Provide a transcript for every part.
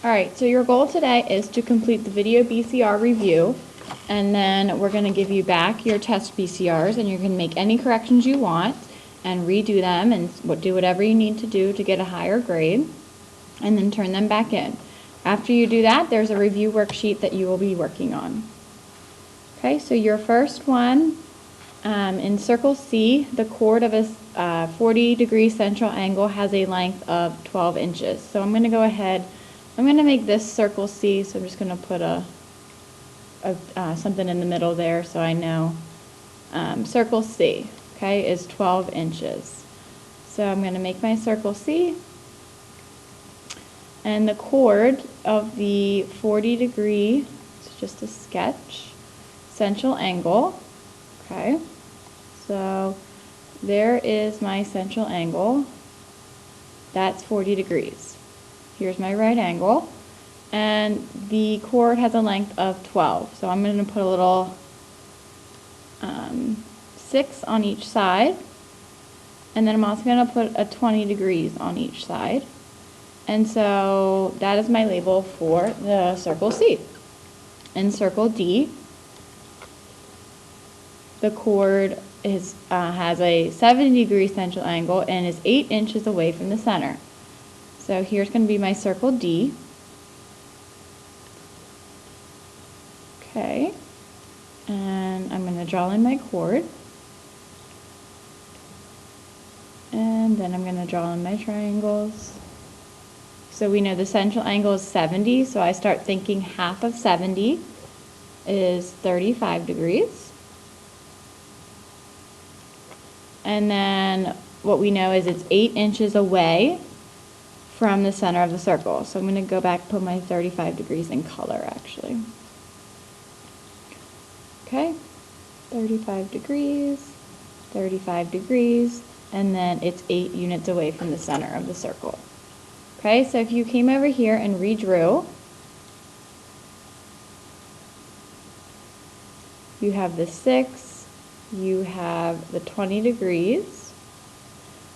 Alright, so your goal today is to complete the video BCR review, and then we're going to give you back your test BCRs, and you can make any corrections you want and redo them and do whatever you need to do to get a higher grade, and then turn them back in. After you do that, there's a review worksheet that you will be working on. Okay, so your first one, in circle C, the chord of a 40-degree central angle has a length of 12 inches. So I'm going to go ahead, I'm going to make this circle C, so I'm just going to put something in the middle there so I know. Circle C, okay, is 12 inches. So I'm going to make my circle C. And the chord of the 40-degree, it's just a sketch, central angle, okay? So there is my central angle. That's 40 degrees. Here's my right angle. And the chord has a length of 12. So I'm going to put a little 6 on each side. And then I'm also going to put a 20 degrees on each side. And so that is my label for the circle C. In circle D, the chord has a 70-degree central angle and is 8 inches away from the center. So here's going to be my circle D. Okay, and I'm going to draw in my chord. And then I'm going to draw in my triangles. So we know the central angle is 70, so I start thinking half of 70 is 35 degrees. And then what we know is it's 8 inches away from the center of the circle. So I'm going to go back and put my 35 degrees in color, actually. Okay, 35 degrees, and then it's 8 units away from the center of the circle. Okay, so if you came over here and redrew, you have the 6, you have the 20 degrees,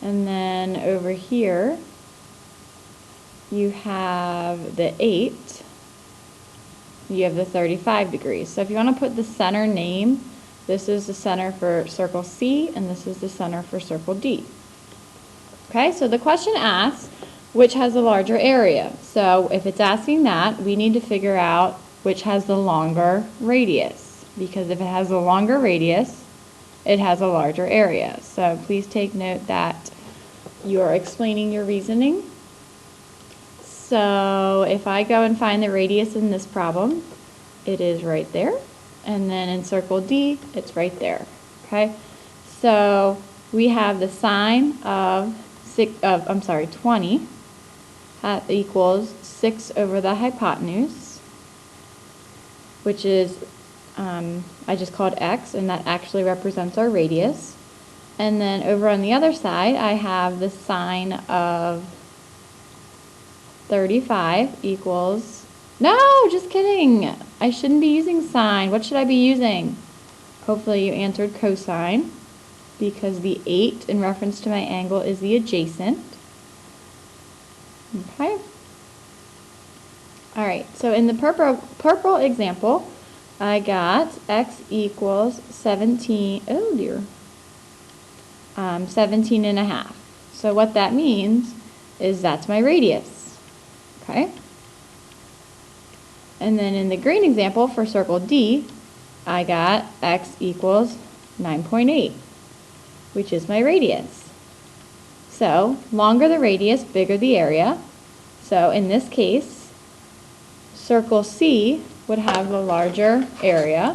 and then over here you have the 8, you have the 35 degrees. So if you want to put the center name, this is the center for circle C, and this is the center for circle D. Okay, so the question asks, which has the larger area? So if it's asking that, we need to figure out which has the longer radius, because if it has a longer radius, it has a larger area. So please take note that you're explaining your reasoning. So if I go and find the radius in this problem, it is right there. And then in circle D, it's right there. Okay? So we have the sine of 20 equals 6 over the hypotenuse, which is, I just called x, and that actually represents our radius. And then over on the other side, I have the sine of 35 equals, no, just kidding. I shouldn't be using sine. What should I be using? Hopefully you answered cosine, because the 8 in reference to my angle is the adjacent. Okay. All right, so in the purple example, I got x equals 17, oh dear, 17 and a half. So what that means is that's my radius. Okay. And then in the green example for circle D, I got x equals 9.8, which is my radius. So longer the radius, bigger the area. So in this case, circle C would have the larger area.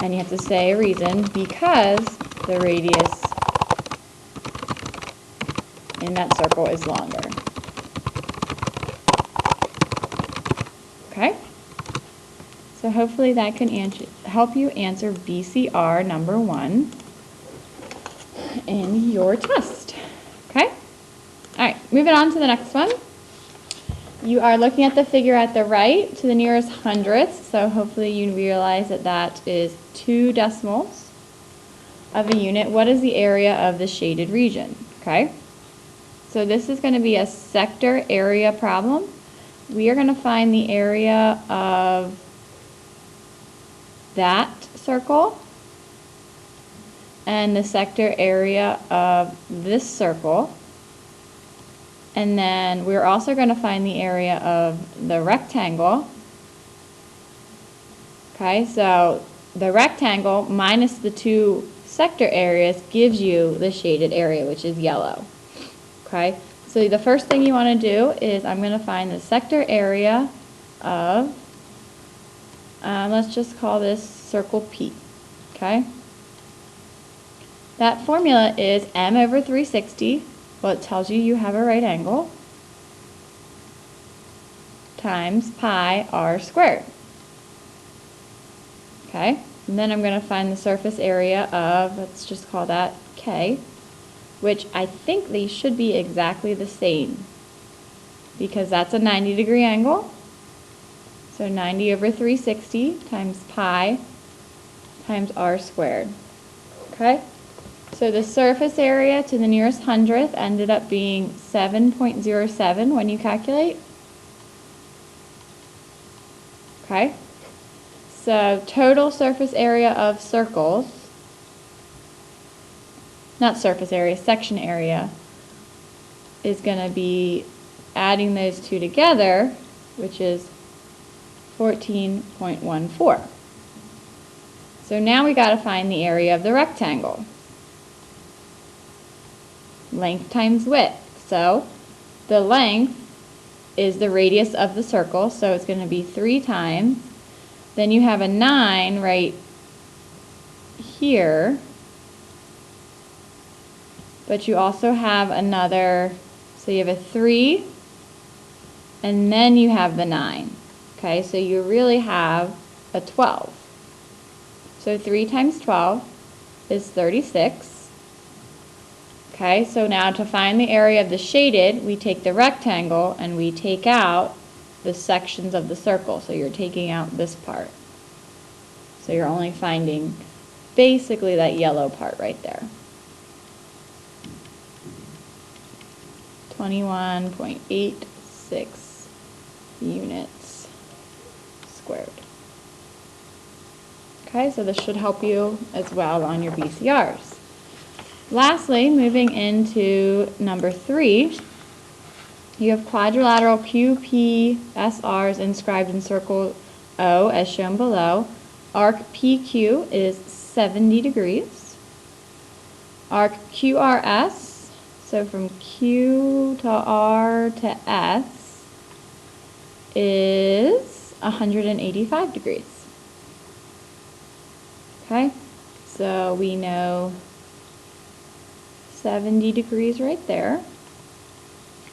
And you have to say a reason, because the radius in that circle is longer. Okay? So hopefully that can help you answer BCR number 1 in your test. Okay? All right, moving on to the next one. You are looking at the figure at the right to the nearest hundredth, so hopefully you realize that that is 2 decimals of a unit. What is the area of the shaded region? Okay? So this is going to be a sector area problem. We are going to find the area of that circle and the sector area of this circle. And then we're also going to find the area of the rectangle. Okay, so the rectangle minus the two sector areas gives you the shaded area, which is yellow. Okay, so the first thing you want to do is I'm going to find the sector area of, let's just call this circle P. Okay, that formula is m over 360. Well, it tells you you have a right angle times pi r squared. Okay, and then I'm going to find the surface area of, let's just call that K, which I think they should be exactly the same because that's a 90-degree angle. So 90 over 360 times pi times r squared. Okay, so the surface area to the nearest hundredth ended up being 7.07 when you calculate. Okay. So total surface area of circles, not surface area, section area, is going to be adding those two together, which is 14.14. So now we got to find the area of the rectangle. Length times width. So the length is the radius of the circle, so it's going to be 3 times. Then you have a 9 right here, but you also have another, so you have a 3, and then you have the 9. Okay, so you really have a 12. So 3 times 12 is 36. Okay, so now to find the area of the shaded, we take the rectangle and we take out the sections of the circle. So you're taking out this part. So you're only finding basically that yellow part right there. 21.86 units squared. Okay, so this should help you as well on your BCRs. Lastly, moving into number 3, you have quadrilateral QPSRs inscribed in circle O as shown below. Arc PQ is 70 degrees. Arc QRS, so from Q to R to S, is 185 degrees. Okay, so we know 70 degrees right there.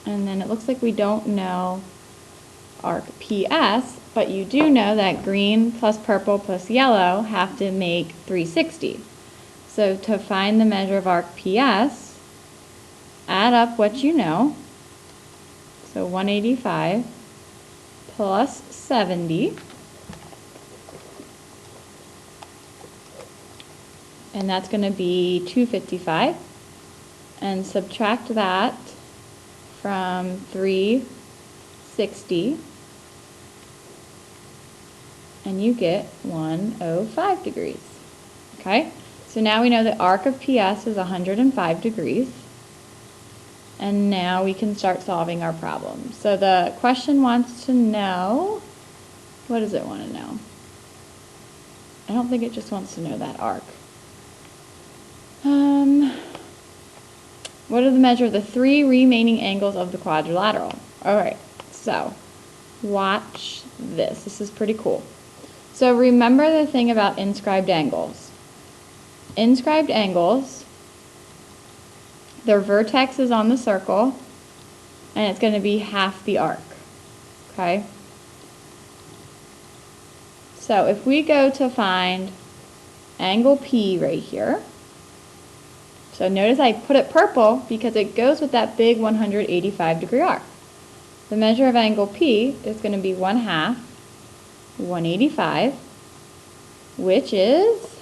And then it looks like we don't know arc PS, but you do know that green plus purple plus yellow have to make 360. So to find the measure of arc PS, add up what you know. So 185 plus 70. And that's going to be 255. And subtract that from 360, and you get 105 degrees. Okay, so now we know the arc of PS is 105 degrees, and now we can start solving our problem. So the question wants to know, what does it want to know? I don't think it just wants to know that arc. What are the measure of the 3 remaining angles of the quadrilateral? All right, so watch this. This is pretty cool. So remember the thing about inscribed angles. Inscribed angles, their vertex is on the circle, and it's going to be half the arc. Okay? So if we go to find angle P right here, so notice I put it purple because it goes with that big 185 degree arc. The measure of angle P is going to be 1/2 185, which is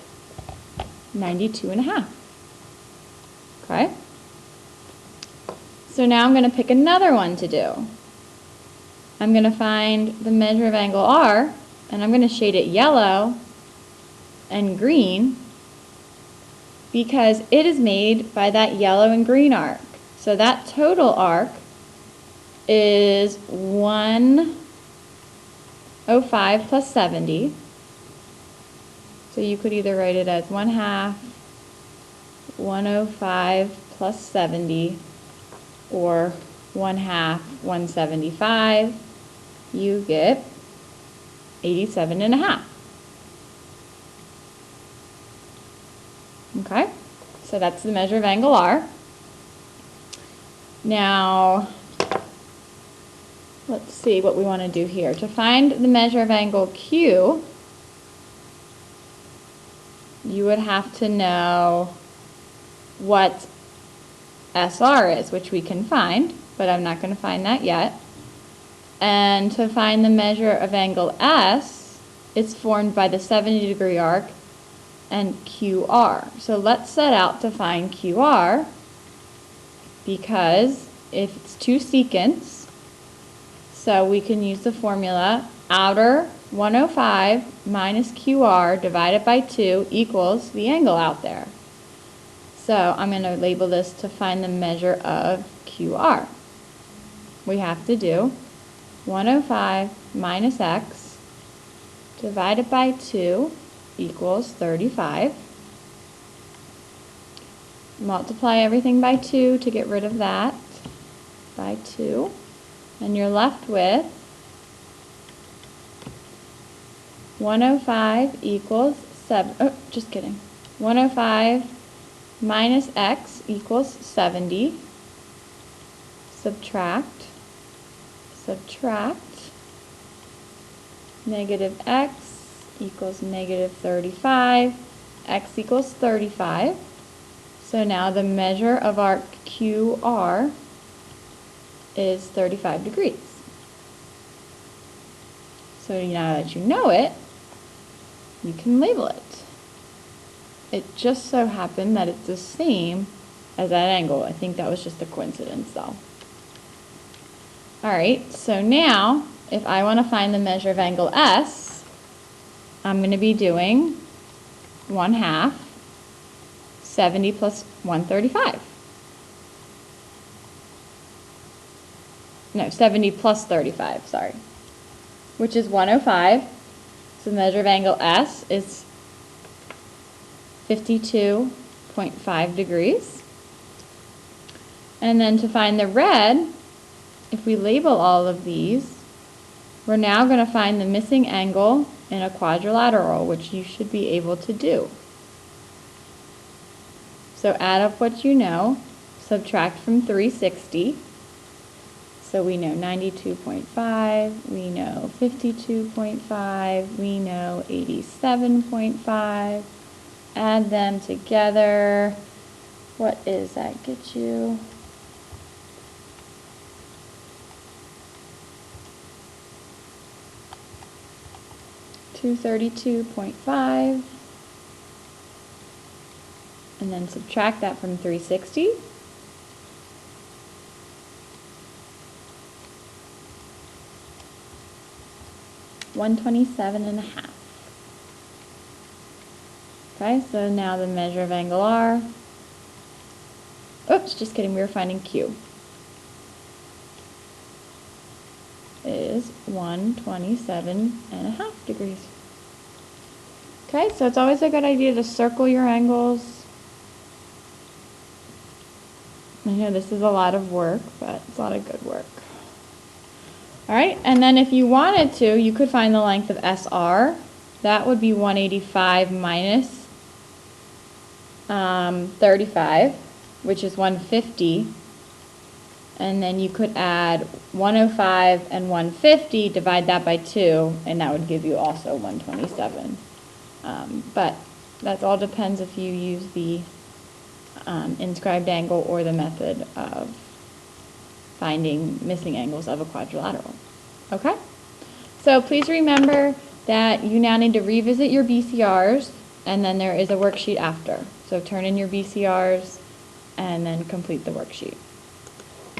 92.5. Okay? So now I'm going to pick another one to do. I'm going to find the measure of angle R, and I'm going to shade it yellow and green because it is made by that yellow and green arc. So that total arc is 105 plus 70. So you could either write it as 1/2 105 plus 70 or 1/2 175. You get 87.5. Okay, so that's the measure of angle R. Now, let's see what we want to do here. To find the measure of angle Q, you would have to know what SR is, which we can find, but I'm not going to find that yet. And to find the measure of angle S, it's formed by the 70-degree arc and QR. So let's set out to find QR, because if it's two secants, so we can use the formula outer 105 minus QR divided by 2 equals the angle out there. So I'm going to label this to find the measure of QR. We have to do 105 minus x divided by 2 equals 35. Multiply everything by 2 to get rid of that, by 2. And you're left with 105 equals 7, oh, just kidding. 105 minus x equals 70. Subtract. Negative x equals negative 35. X equals 35. So now the measure of arc QR is 35 degrees. So now that you know it, you can label it. It just so happened that it's the same as that angle. I think that was just a coincidence though. Alright, so now if I want to find the measure of angle S, I'm going to be doing 1/2 70 plus 135. No, 70 plus 35, sorry. Which is 105. So the measure of angle S is 52.5 degrees. And then to find the red, if we label all of these, we're now going to find the missing angle in a quadrilateral, which you should be able to do. So add up what you know, subtract from 360. So we know 92.5, we know 52.5, we know 87.5. Add them together. What is that get you? $232.5. And then subtract that from 360. $127.5. Okay, so now the measure of angle R. Oops, just kidding, we were finding Q. Is 127.5 degrees. Okay, so it's always a good idea to circle your angles. I know this is a lot of work, but it's a lot of good work. Alright, and then if you wanted to, you could find the length of SR. That would be 185 minus 35, which is 150. And then you could add 105 and 150, divide that by 2, and that would give you also 127. But that all depends if you use the inscribed angle or the method of finding missing angles of a quadrilateral. Okay? So please remember that you now need to revisit your BCRs, and then there is a worksheet after. So turn in your BCRs and then complete the worksheet.